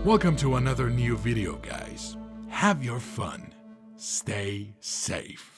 Welcome to another new video, guys. Have your fun. Stay safe.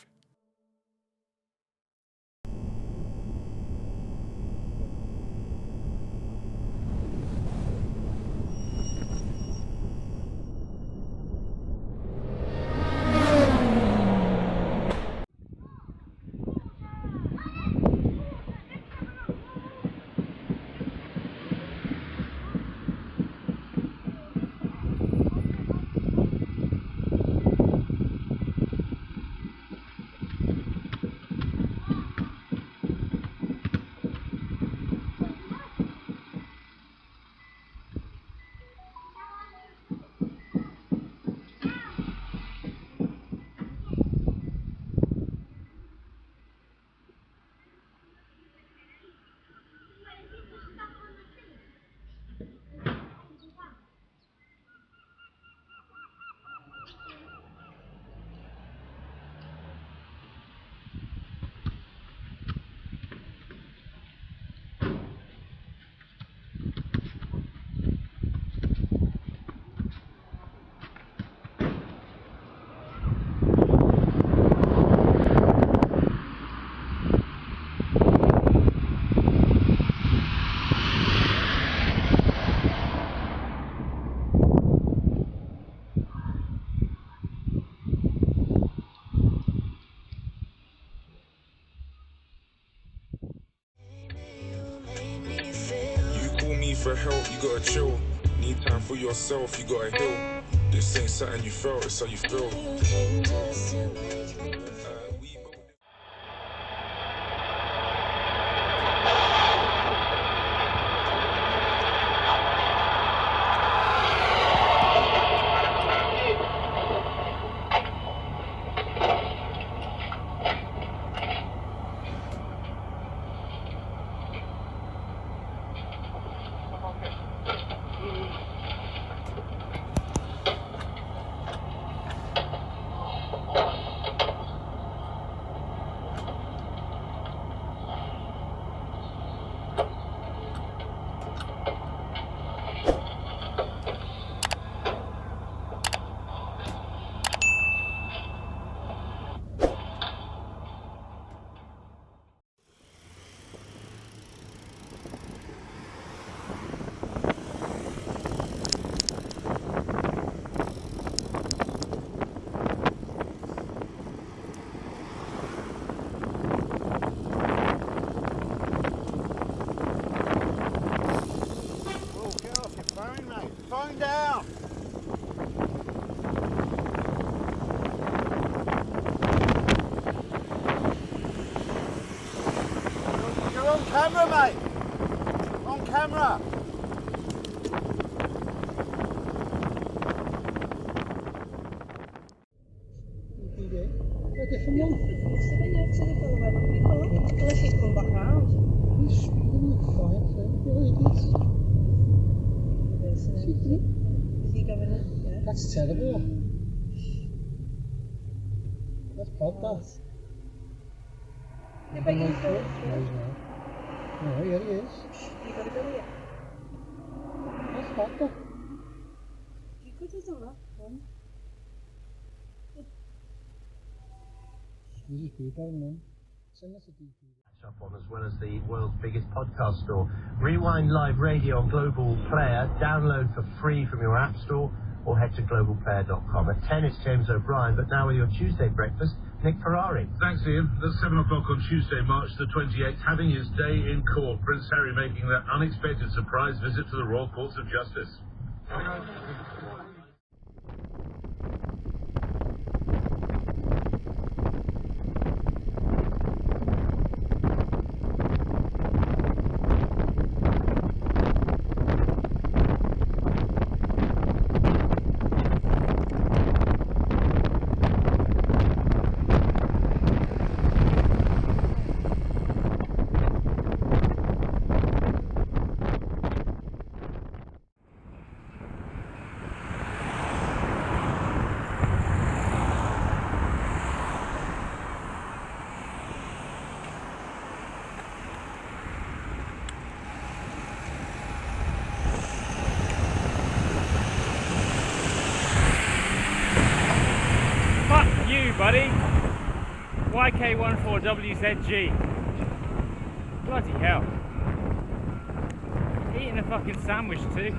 For help, you gotta chill. Need time for yourself, you gotta heal. This ain't something you felt, it's how you feel. Phone down! You're on camera, mate! On camera! DPD? A different one? Unless he's come back round. He's really quiet, so idiots. Is he going in? Yeah. That's terrible. That's bad, that. Yeah, but he's going through. No, here he is. You got to go here. That's bad, that. You could have done that one. You just be better, man. Send us a DPD. Up on, as well as the world's biggest podcast store. Rewind live radio on Global Player. Download for free from your app store or head to globalplayer.com. At 10 it's James O'Brien, but now with your Tuesday breakfast, Nick Ferrari. Thanks, Ian. That's 7 o'clock on Tuesday, March the 28th, having his day in court. Prince Harry making that unexpected surprise visit to the Royal Courts of Justice. buddy. YK14WZG. Bloody hell. Eating a fucking sandwich too.